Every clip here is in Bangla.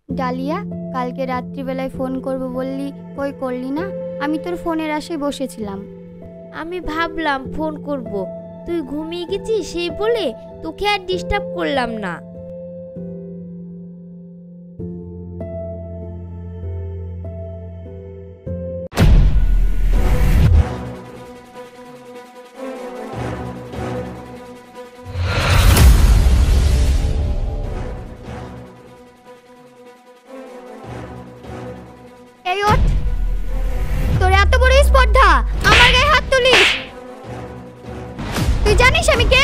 ডালিয়া, কালকে রাত্রিবেলায় ফোন করব বললি, কই করলি না? আমি তোর ফোনের আশায় বসেছিলাম। আমি ভাবলাম ফোন করব, তুই ঘুমিয়ে গেছিস সেই বলে তোকে আর ডিস্টার্ব করলাম না। এই ওঠ, তোর এত বড় স্পর্ধা, আমার গায়ে হাত তুলিস? তুই জানিস আমি কে?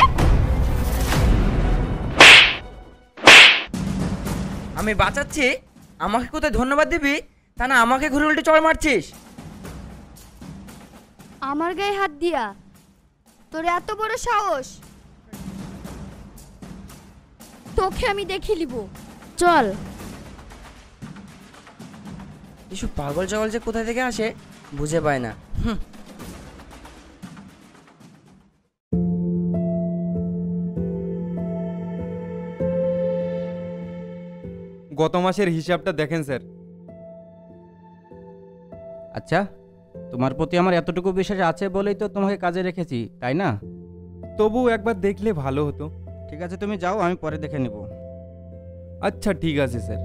আমি বাঁচাচ্ছি, আমাকে কোথায় ধন্যবাদ দিবি? তা না আমাকে ঘুরে উল্টে চড় মারছিস। আমার গায়ে হাত দিয়া তোর এত বড় সাহস? তোকে আমি দেখে নিব। চল। এসব পাগল ছাগল যে কোথায় থেকে আসে বুঝে পায় না। গত মাসের হিসাবটা দেখেন স্যার। আচ্ছা, তোমার প্রতি আমার এতটুকু বিশ্বাস আছে বলেই তো তোমাকে কাজে রেখেছি, তাই না? তবু একবার দেখলে ভালো হতো। ঠিক আছে, তুমি যাও, আমি পরে দেখে নেব। আচ্ছা ঠিক আছে স্যার।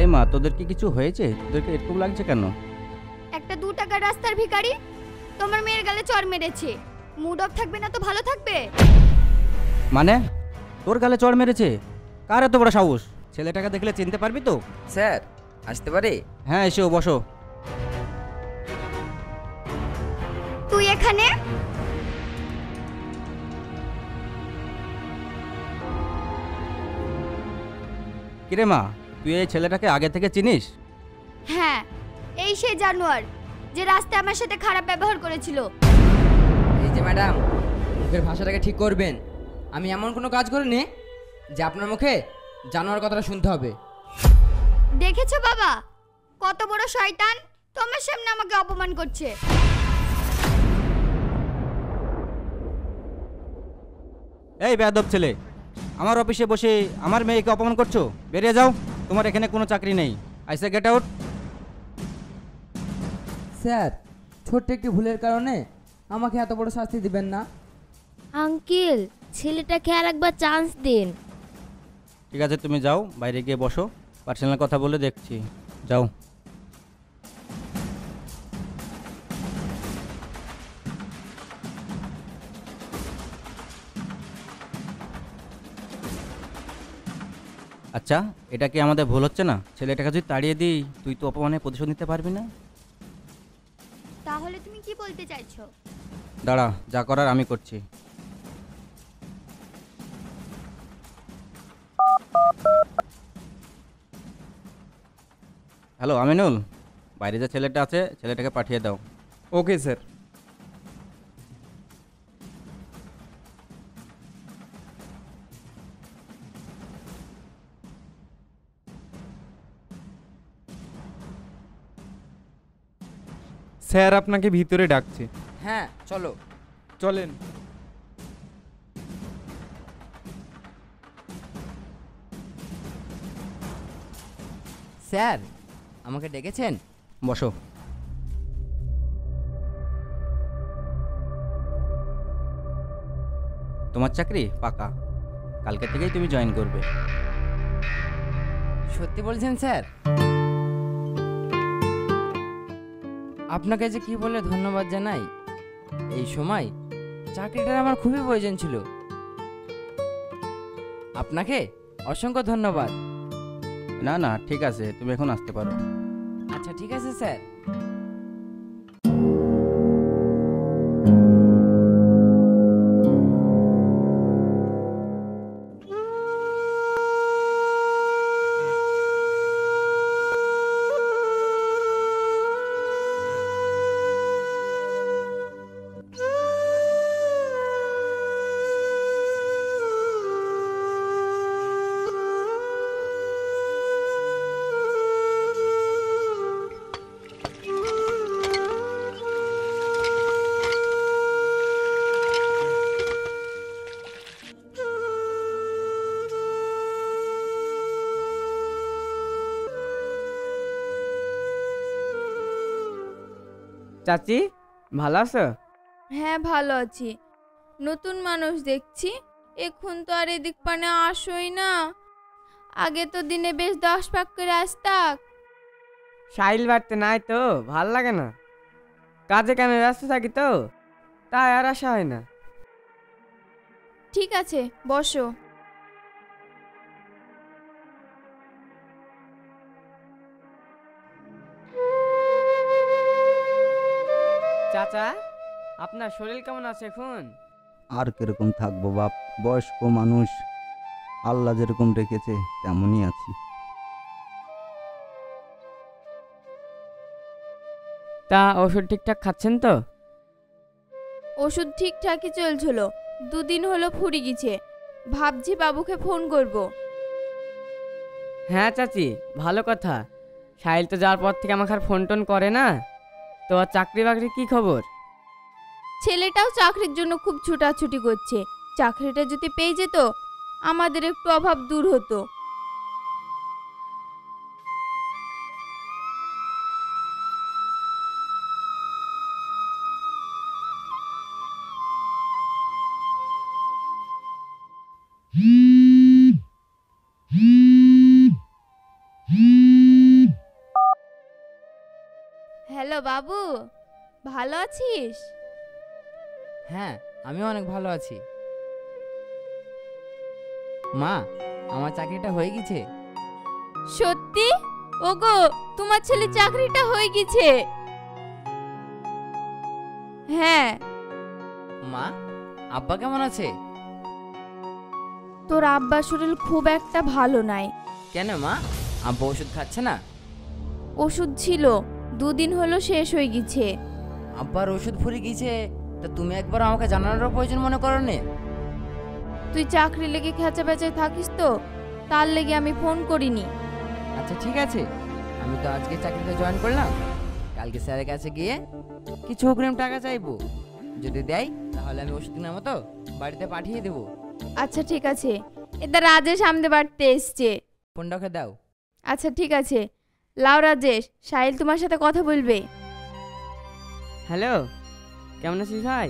এই মা, তোদের কি কিছু হয়েছে? তোদেরকে এরকম লাগছে কেন? একটা 2 টাকার রাস্তার ভিখারি তোমার মেয়ের গালে চড় মেরেছে। মুড অফ থাকবে না তো ভালো থাকবে? মানে তোর গালে চড় মেরেছে? কার এত বড় সাহস? ছেলেটাকে দেখলে চিনতে পারবি তো? স্যার আসতে পারে? হ্যাঁ, এসো বসো। তুই এখানে? কিরে মা, তুই এই ছেলেটাকে আগে থেকে চিনিস? হ্যাঁ, এই সেই জানোয়ার যে রাস্তায় আমার সাথে খারাপ ব্যবহার করেছিল। এই যে ম্যাডাম, মুখের ভাষাটাকে ঠিক করবেন। আমি এমন কোনো কাজ করিনি যে আপনার মুখে জানোয়ার কথাটা শুনতে হবে। দেখেছো বাবা, কত বড় শয়তান তোমার সামনে আমাকে অপমান করছে। এই বেয়াদব ছেলে, আমার অফিসে বসে আমার মেয়েকে অপমান করছো? বেরিয়ে যাও, তোমার এখানে কোনো চাকরি নেই। আইসে গেট আউট। স্যার, ছোট্ট একটি ভুলের কারণে আমাকে এত বড় শাস্তি দিবেন না। আঙ্কেল, ছেলেটাকে আর একবার চান্স দিন। ঠিক আছে, তুমি যাও, বাইরে গিয়ে বসো, পার্সোনাল কথা বলে দেখছি। যাও। আচ্ছা, এটা কি আমাদের ভুল হচ্ছে না? ছেলেটাকে যদি তাড়িয়ে দিই, তুই তো অপমানের প্রতিশোধ নিতে পারবি না। তাহলে তুমি কি বলতে চাইছো? দাঁড়া, যা করার আমি করছি। হ্যালো আমিনুল, বাইরে যে ছেলেটা আছে ছেলেটাকে পাঠিয়ে দাও। Okay sir. স্যার আপনাকে ভিতরে ডাকছে। হ্যাঁ চলো। চলেন। স্যার, আমাকে ডেকেছেন? বসো। তোমার চাকরি পাকা, কালকে থেকেই তুমি জয়েন করবে। সত্যি বলছেন স্যার? আপনাকে যে কি বলে ধন্যবাদ জানাই। এই সময় চাকরিটার আমার খুবই প্রয়োজন ছিল। আপনাকে অসংখ্য ধন্যবাদ। না না, ঠিক আছে, তুমি এখন আসতে পারো। আচ্ছা ঠিক আছে স্যার। চাচি ভালো আছো? হ্যাঁ ভালো আছি। নতুন মানুষ দেখছি, এখন তো আর এদিক পানে আসোই না। আগে তো দিনে বেশ 10 পাক করে আসতাক। সাইল বাড়তে নাই তো ভাল লাগে না, কাজে কামে ব্যস্ত থাকি তো, তাই আর আসা হয় না। ঠিক আছে, বসো। চাচা, আপনার শরীর কেমন আছে এখন? আর কিরকম থাকবো বাপ, বয়স্ক মানুষ, আল্লাহ যেরকম রেখেছে তেমনই আছি। তা ওষুধ ঠিকঠাক খাচ্ছেন তো? ওষুধ ঠিকঠাকই চলছিল, 2 দিন হলো ফুরি গেছে। ভাবছি বাবুকে ফোন করব। হ্যাঁ চাচি, ভালো কথা। সাহিল তো যাওয়ার পর থেকে আমাকে আর ফোন টোন করে না। তো আর চাকরি বাকরি কি খবর? ছেলেটাও চাকরির জন্য খুব ছুটাছুটি করছে। চাকরিটা যদি পেয়ে যেত, আমাদের একটু অভাব দূর হতো। হ্যালো বাবু, ভালো আছিস? হ্যাঁ, আমি অনেক ভালো আছি। মা, আমার চাকরিটা হয়ে গেছে। সত্যি? ওগো, তোমার ছেলে চাকরিটা হয়ে গেছে। হ্যাঁ। মা, আব্বা কেমন আছে? তোর আব্বার শরীর খুব একটা ভালো নাই। কেন মা, আব্বা ওষুধ খাচ্ছে না? ওষুধ ছিল, 2 দিন হলো শেষ হয়ে গেছে। আব্বার ওষুধ ফুরিয়ে গেছে, তা তুমি একবার আমাকে জানানোর প্রয়োজন মনে করো নে? তুই চাকরি লেগে খেঁচা বেচায় থাকিস তো, তার লেগে আমি ফোন করিনি। আচ্ছা ঠিক আছে, আমি তো আজকে চাকরিতে জয়েন করলাম। কালকে স্যারের কাছে গিয়ে কিছু অগ্রিম টাকা চাইবো, যদি দেয় তাহলে আমি ওষুধ কেনার মতো বাড়িতে পাঠিয়ে দেবো। আচ্ছা ঠিক আছে, এটা রাজেশ সামনে বাড়তে এসছে। ফোনটাকে দাও। আচ্ছা ঠিক আছে, লাও রাজেশ, সাহিল তোমার সাথে কথা বলবে। হ্যালো, কেমন আছিস ভাই?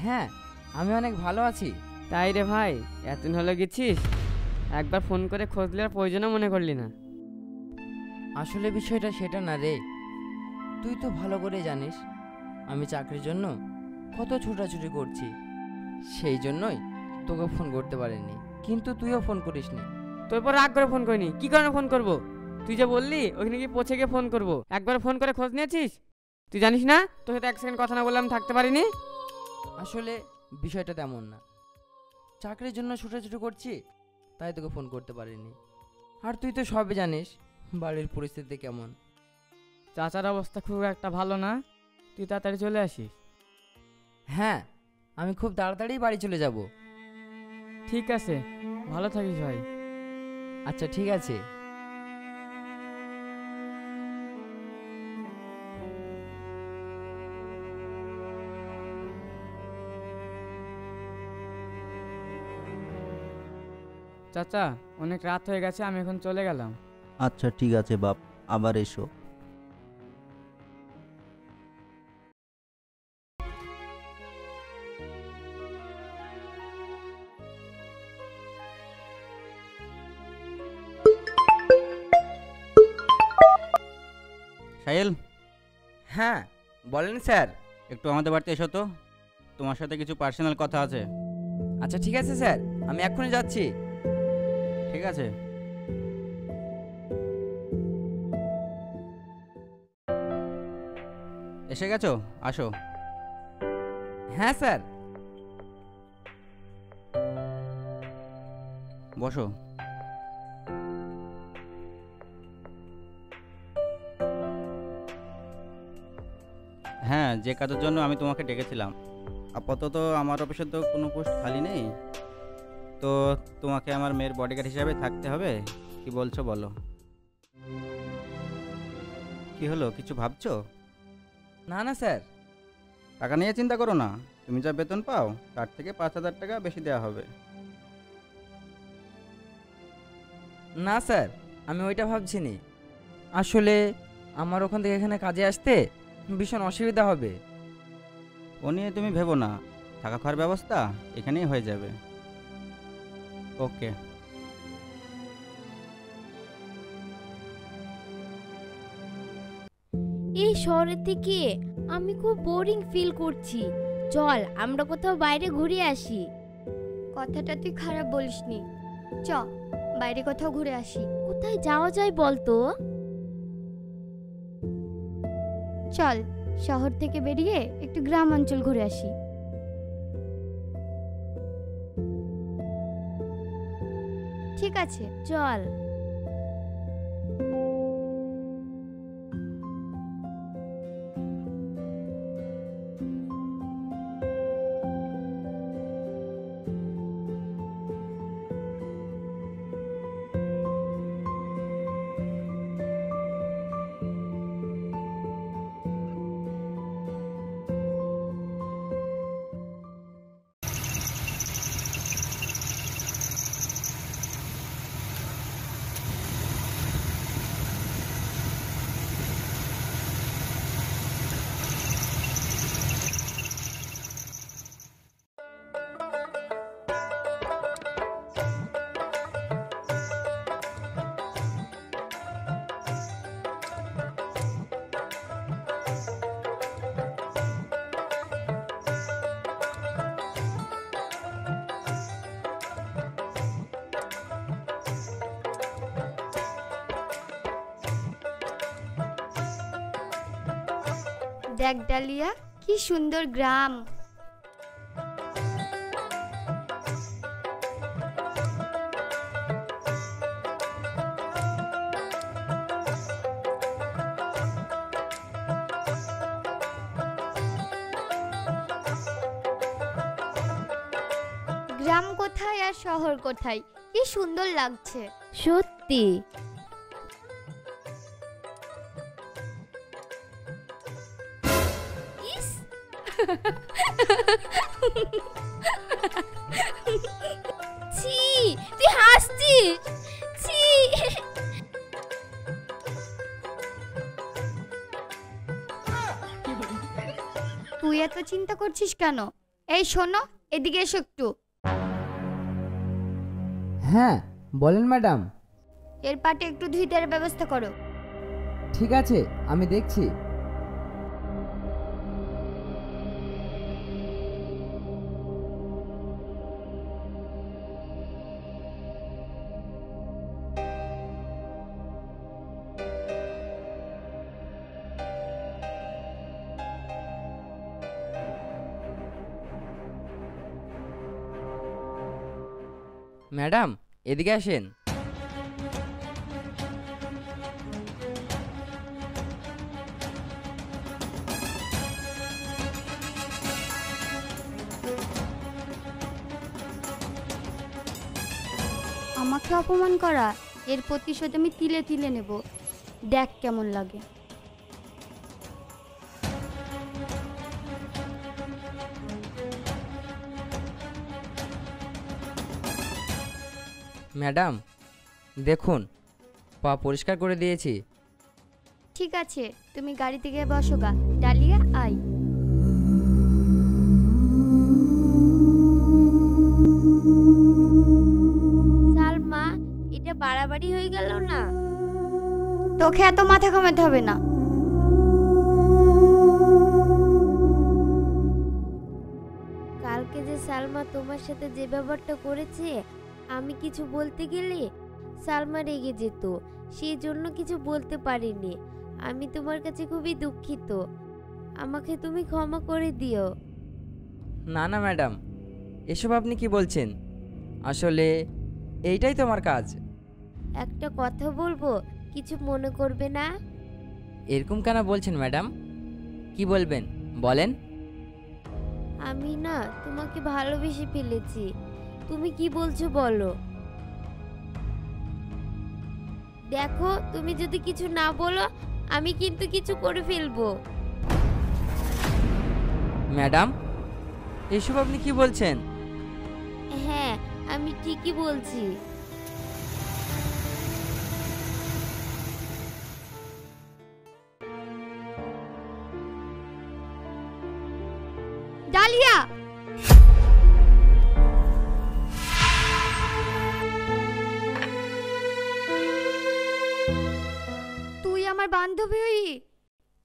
হ্যাঁ, আমি অনেক ভালো আছি। তাই রে ভাই, এতদিন হলো গেছিস, একবার ফোন করে খোঁজ নেওয়ার প্রয়োজনও মনে করলি না। আসলে বিষয়টা সেটা না রে, তুই তো ভালো করে জানিস আমি চাকরির জন্য কত ছোটাছুটি করছি। সেই জন্যই তোকে ফোন করতে পারিনি, কিন্তু তুইও ফোন করিসনি। তোর পর রাগ করে ফোন করিনি, কি কারণে ফোন করব? তুই যে বললি ওখানে গিয়ে পৌঁছে গিয়ে ফোন করব, একবার ফোন করে খোঁজ নিয়েছিস? তুই জানিস না তোর সাথে 1 সেকেন্ড কথা না বললে আমি থাকতে পারিনি। আসলে বিষয়টা তেমন না, চাকরির জন্য ছোটাছুটি করছি তাই তোকে ফোন করতে পারিনি। আর তুই তো সবই জানিস বাড়ির পরিস্থিতি কেমন। চাচার অবস্থা খুব একটা ভালো না, তুই তাড়াতাড়ি চলে আসিস। হ্যাঁ, আমি খুব তাড়াতাড়ি বাড়ি চলে যাব। ঠিক আছে, ভালো থাকিস ভাই। আচ্ছা ঠিক আছে। চাচা, অনেক রাত হয়ে গেছে, আমি এখন চলে গেলাম। আচ্ছা ঠিক আছে বাপ, আবার এসো। সাহিল, হ্যাঁ বলেন স্যার। একটু আমাদের বাড়িতে এসো তো, তোমার সাথে কিছু পার্সোনাল কথা আছে। আচ্ছা ঠিক আছে স্যার, আমি এক্ষুনি যাচ্ছি। ঠিক আছে। এসে গেছো? আসো। হ্যাঁ স্যার। বসো। হ্যাঁ, যে কাজের জন্য আমি তোমাকে ডেকেছিলাম, আপাতত আমার অফিসে তো কোনো পোস্ট খালি নেই, তো তোমাকে আমার মেয়ের বডিগার্ড হিসাবে থাকতে হবে। কি বলছো বলো? কি হলো, কিছু ভাবছো? না না স্যার। টাকা নিয়ে চিন্তা করো না, তুমি যা বেতন পাও তার থেকে 5,000 টাকা বেশি দেওয়া হবে। না স্যার, আমি ওইটা ভাবছি নি। আসলে আমার ওখান থেকে এখানে কাজে আসতে ভীষণ অসুবিধা হবে। ও নিয়ে তুমি ভেবো না, থাকা খাওয়ার ব্যবস্থা এখানেই হয়ে যাবে। ওকে। এই শহরের থেকে আমি খুব বোরিং ফিল করছি। চল আমরা কোথাও বাইরে ঘুরে আসি। কথাটা তুই খারাপ বলিসনি। চ বাইরে কোথাও ঘুরে আসি। কোথায় যাওয়া যায় বল তো? চল শহর থেকে বেরিয়ে একটু গ্রাম অঞ্চল ঘুরে আসি। ঠিক আছে চল। দেখ ডালিয়া, কি সুন্দর গ্রাম। গ্রাম কোথায় আর শহর কোথায়, কি সুন্দর লাগছে। সত্যি। ছি, তুই হাসছিস? ছি। তুই এত চিন্তা করছিস কেন? এই শোনো, এদিকে এসো একটু। হ্যাঁ বলেন ম্যাডাম। এর পাটে একটু ধুই দেওয়ার ব্যবস্থা করো। ঠিক আছে, আমি দেখছি। ম্যাডাম এদিকে আসেন। আমাকে অপমান করা, এর প্রতিশোধ আমি তিলে তিলে নেব। দেখ কেমন লাগে। ম্যাডাম দেখুন, পা পরিষ্কার করে দিয়েছি। ঠিক আছে, তুমি গাড়িতে গিয়ে বসো গা। Dahlia I. সালমা, এটা বাড়াবাড়ি হয়ে গেল না? তোকে এত মাথা ঘামাতে হবে না। কালকে যে সালমা তোমার সাথে যে ব্যবহারটা করেছে, আমি কিছু বলতে গেলে সালমা রেগে যেত, সেই জন্য কিছু বলতে পারিনি। আমি তোমার কাছে খুবই দুঃখিত, আমাকে তুমি ক্ষমা করে দিও। না না ম্যাডাম, এসব আপনি কি বলছেন? আসলে এইটাই তো আমার কাজ। একটা কথা বলবো, কিছু মনে করবে না? এরকম কেন বলছেন ম্যাডাম? কি বলবেন বলেন। আমি না তোমাকে ভালোবেসে ফেলেছি। তুমি কি বলছো বলো? দেখো, তুমি যদি কিছু না বলো আমি কিন্তু কিছু করে ফেলবো। ম্যাডাম এসব আপনি কি বলছেন? হ্যাঁ, আমি ঠিকই বলছি। আলিয়া, তুই আমার বান্ধবী হই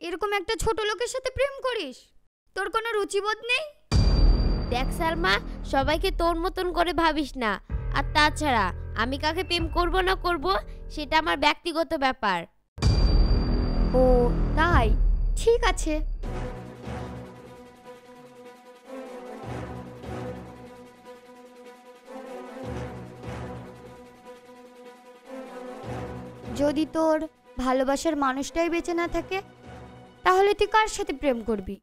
এরকম একটা ছোট লোকের সাথে প্রেম করিস? তোর কোনো রুচিবোধ নেই? দেখ সালমা, সবাইকে তোর মতন করে ভাবিস না। আর তাছাড়া আমি কাকে প্রেম করব না করব সেটা আমার ব্যক্তিগত ব্যাপার। ও তাই, ঠিক আছে। যদি তোর ভালোবাসার মানুষটাই বেঁচে না থাকে তাহলে তুই কার সাথে প্রেম করবি?